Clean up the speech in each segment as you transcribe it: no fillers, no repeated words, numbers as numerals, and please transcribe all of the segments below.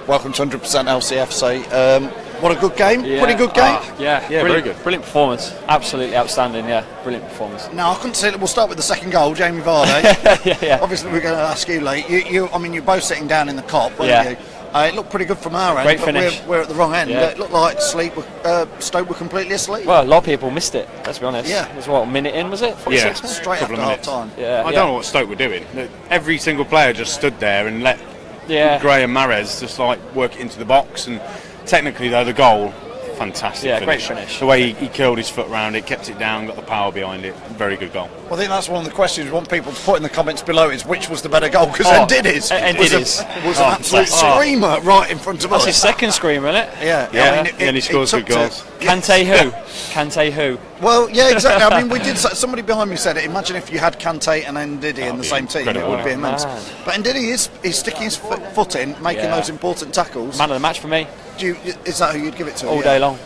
Welcome to 100% LCFC. What a good game. Pretty good game. Very good. Brilliant performance. Absolutely outstanding, brilliant performance. No, I couldn't say that. We'll start with the second goal, Jamie Vardy. yeah. Obviously, we're going to ask you, Lee. You're both sitting down in the cop, weren't you? It looked pretty good from our end, Great but finish. We're at the wrong end. It looked like Stoke were completely asleep. Well, a lot of people missed it, let's be honest. Yeah. It was, what, a minute in, was it? 46 minutes? Straight after half-time. I don't know what Stoke were doing. Every single player just stood there and let Gray and Mahrez just work it into the box, and technically though the goal, fantastic finish. Great finish. The way he curled his foot around it, kept it down, got the power behind it, very good goal. Well, I think that's one of the questions we want people to put in the comments below is which was the better goal, because Ndidi's was an absolute screamer right in front of us. That's his second screamer, isn't it? Yeah. And he scores good goals. Kante who? Well, yeah, exactly. I mean, we did. Somebody behind me said it. Imagine if you had Kante and Ndidi in the same team, it would be immense. But Ndidi is sticking his foot in, making those important tackles. Man of the match for me. Is that who you'd give it to? All day long.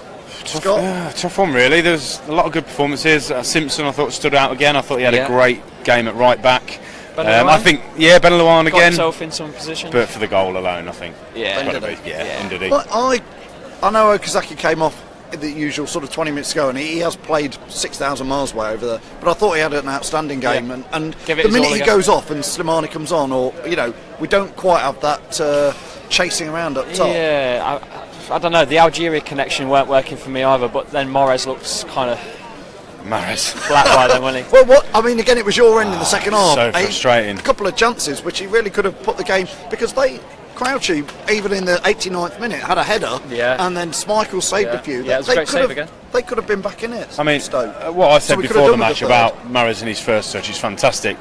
Tough one, really. There's a lot of good performances. Simpson, I thought, stood out again. I thought he had a great game at right back. I think, Benalawan again. Got himself in some position. But for the goal alone, I think. Ndidi. Well, I know Okazaki came off the usual sort of 20 minutes ago, and he has played 6,000 miles away over there. But I thought he had an outstanding game, and the minute he goes off and Slimani comes on, or we don't quite have that chasing around up top. Yeah, I don't know. The Algeria connection weren't working for me either. But then Mahrez looks kind of flat by then, wasn't he? Well, again, it was your end in the second half. So frustrating. A couple of chances which he really could have put the game, because Crouchy, even in the 89th minute, had a header, and then Schmeichel saved a few. Yeah, it was a great save again. They could have been back in it. I mean, Stoke. What I said before the match about Mahrez and his first touch is fantastic.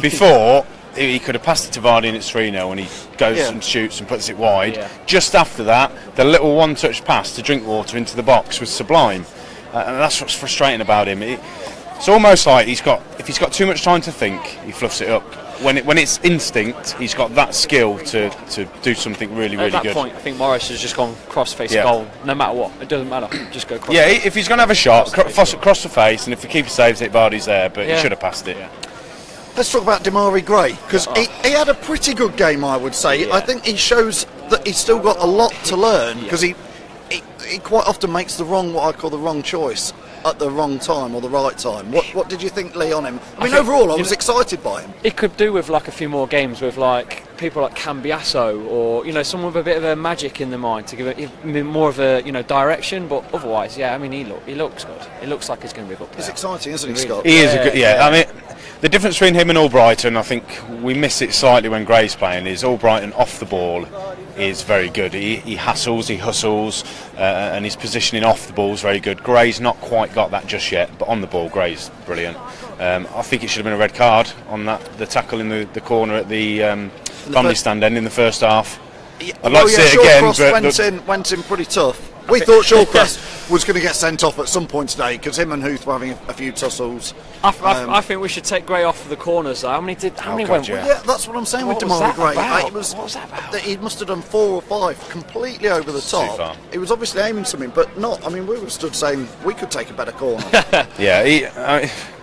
Before, he could have passed it to Vardy and it's 3-0, and he goes and shoots and puts it wide. Just after that, the little one-touch pass to Drinkwater into the box was sublime. And that's what's frustrating about him. It's almost like if he's got too much time to think, he fluffs it up. When it's instinct, he's got that skill to do something really good. At that point, I think Mahrez has just gone cross-face goal, no matter what. It doesn't matter, just go cross. Yeah, if he's going to have a shot, cross the face, and if the keeper saves it, Vardy's there, but he should have passed it. Let's talk about Demarai Gray, because he had a pretty good game, I would say. I think he shows that he's still got a lot to learn, because he quite often makes what I call the wrong choice at the wrong time or the right time. What did you think, Lee, on him? I mean, overall, I was excited by him. It could do with a few more games with people like Cambiasso, or someone with a bit of a magic in the mind to give it more of a direction. But otherwise, he looks good. It looks like he's going to be good. He's exciting, isn't he, Scott? He is a good. I mean, the difference between him and Albrighton, I think we miss it slightly when Gray's playing, is Albrighton off the ball is very good. He hassles, he hustles, and his positioning off the ball is very good. Gray's not quite got that just yet, but on the ball, Gray's brilliant. I think it should have been a red card on the tackle in the corner at the family stand end in the first half. I'd like to see it again. Shawcross went in pretty tough. We thought Shawcross was going to get sent off at some point today, because him and Huth were having a few tussles. I think we should take Gray off the corners, though. How many went? Yeah, that's what I'm saying with Demarai Gray. What was that about? He must have done 4 or 5 completely over the top. Too far. He was obviously aiming something, but not. I mean, we were stood saying we could take a better corner.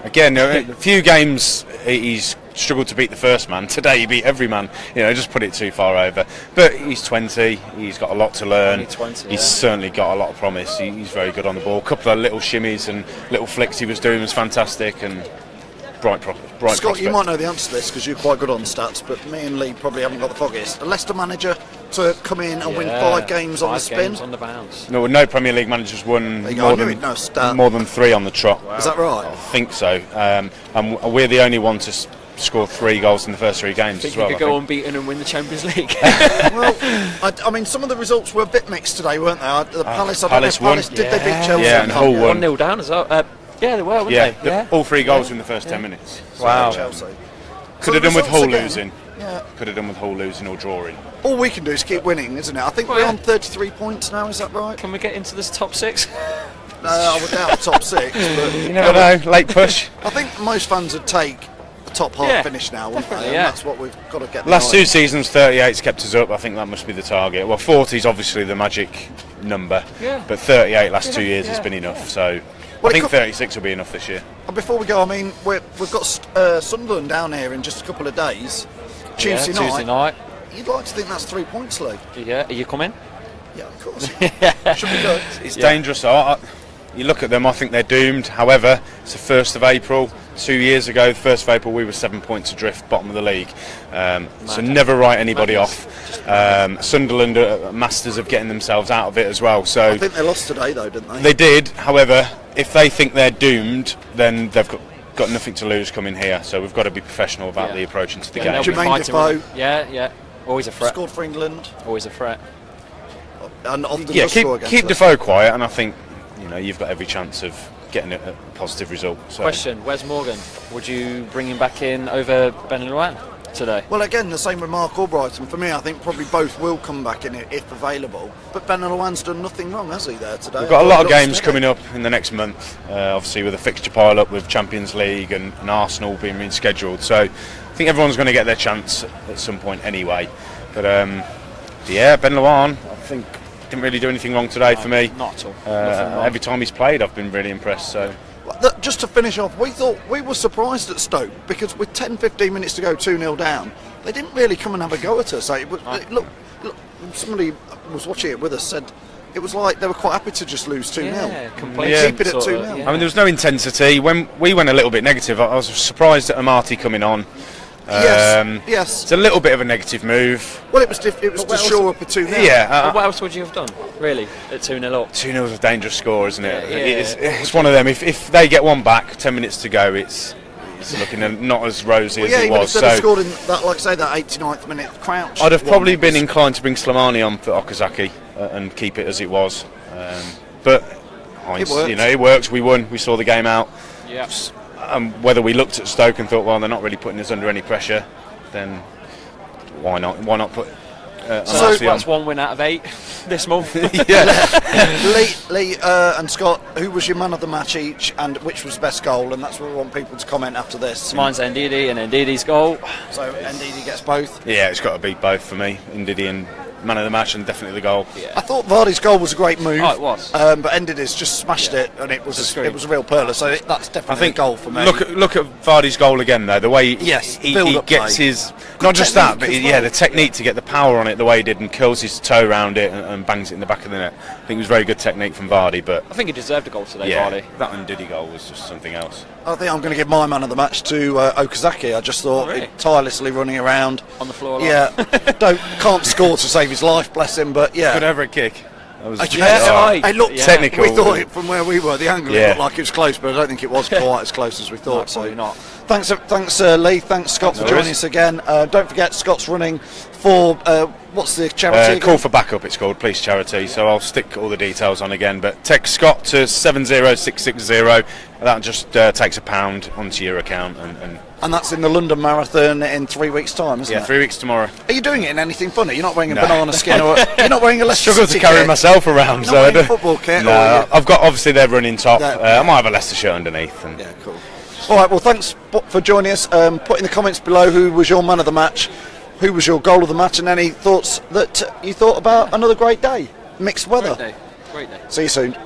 Again, a few games he's struggled to beat the first man. Today he beat every man. Just put it too far over. But he's 20. He's got a lot to learn. He's certainly got a lot of promise. He's very good on the ball. A couple of little shimmies and little flicks he was doing was fantastic, and bright Scott, prospect. you might know the answer to this because you're quite good on stats, but me and Lee probably haven't got the foggiest. A Leicester manager to come in and win 5 games on the spin? On the bounce. No Premier League managers won more than 3 on the trot. Wow. Is that right? I think so. And we're the only one to score 3 goals in the first 3 games as well. You could go unbeaten and win the Champions League. Well, I mean, some of the results were a bit mixed today, weren't they? Palace won. Did they beat Chelsea? Yeah, and Hull won. 1-0 down as well. Yeah, they were, weren't they? All 3 goals in the first 10 minutes. Wow. Chelsea. Could have done with Hull losing. Yeah. Could have done with Hull losing or drawing. All we can do is keep winning, isn't it? I think we're on 33 points now, is that right? Can we get into this top 6? No, I would doubt top 6. But you never know, late push. I think most fans would take a top half finish now, wouldn't they? Yeah. That's what we've got to get. Last 2 seasons, 38's kept us up. I think that must be the target. Well, 40's obviously the magic number, but 38 last 2 years has been enough. So I think 36 will be enough this year. And before we go, I mean, we've got Sunderland down here in just a couple of days. Tuesday Tuesday night. You'd like to think that's 3 points, Lee. Yeah, are you coming? Yeah, of course. Should be good. It's dangerous. You look at them, I think they're doomed. However, it's the 1st of April. 2 years ago, the 1st of April, we were 7 points adrift, bottom of the league. So never write anybody off. Sunderland are masters of getting themselves out of it as well. So I think they lost today, though, didn't they? They did. However, if they think they're doomed, then they've got nothing to lose coming here. So we've got to be professional about the approach into the game. Jermaine Defoe. Yeah. Always a threat. Scored for England. Always a threat. And often keep Defoe quiet, and I think you've got every chance of getting a positive result. So. Question: Wes Morgan, would you bring him back in over Ben Luan today? Well, again, the same with Mark Albrighton. For me, I think probably both will come back in if available. But Ben Luan's done nothing wrong, has he, there today? We've got a lot of games coming up in the next month, obviously with a fixture pile up with Champions League and Arsenal being rescheduled. So I think everyone's going to get their chance at some point anyway. But Ben Luan, I think, didn't really do anything wrong today for me. Not at all. Every time he's played, I've been really impressed. So. Just to finish off, we were surprised at Stoke because with 10-15 minutes to go, 2-0 down, they didn't really come and have a go at us. Look, somebody was watching it with us said it was like they were quite happy to just lose 2-0. Keep it at 2-0. I mean, there was no intensity. When we went a little bit negative, I was surprised at Amati coming on. Yes. It's a little bit of a negative move. Well, it was to shore up a 2-0. Yeah. What else would you have done, really, at 2-0 up? 2-0 is a dangerous score, isn't it? Yeah. It's one of them. If they get one back, 10 minutes to go, it's looking not as rosy as it was. If they'd have scored in that, like say, that 89th minute crouch. I'd have probably been inclined to bring Slimani on for Okazaki and keep it as it was. But it works. We won. We saw the game out. Yeah. Whether we looked at Stoke and thought, well, they're not really putting us under any pressure, then why not? Why not put? So that's 1 win out of 8 this month. Lee and Scott, who was your man of the match each, and which was best goal? And that's what we want people to comment after this. Mine's Ndidi and Ndidi's goal. So Ndidi gets both. Yeah, it's got to be both for me. Ndidi and man of the match, and definitely the goal. Yeah. I thought Vardy's goal was a great move. Oh, it was. But Ndidi's just smashed it, and it was a real pearler. So that's definitely a goal for me. Look at Vardy's goal again, though. The way he gets his not just that, but the technique to get the power on it the way he did, and curls his toe around it and bangs it in the back of the net. I think it was very good technique from Vardy. But I think he deserved a goal today. Vardy. That Ndidi goal was just something else. I think I'm going to give my man of the match to Okazaki. I just thought tirelessly running around on the floor. Can't score to save his life, bless him. But could ever a kick. It looked technical. We thought it from where we were. The angle looked like it was close, but I don't think it was quite as close as we thought. No, not. Thanks, Lee. Thanks, Scott, for joining us again. Don't forget, Scott's running for what's the charity? Call for Backup. It's called Police Charity. So I'll stick all the details on again. But text Scott to 70660. That just takes £1 onto your account, and that's in the London Marathon in 3 weeks' time, isn't it? Yeah, 3 weeks tomorrow. Are you doing it in anything funny? You're not wearing a banana skin, or you're not wearing a Leicester Struggle to carry myself around. You're not wearing a football kit. No, I've got obviously their running top. I might have a Leicester shirt underneath. Yeah, cool. All right, well, thanks for joining us. Put in the comments below who was your man of the match, who was your goal of the match, and any thoughts that you thought about another great day, mixed weather. Great day. See you soon.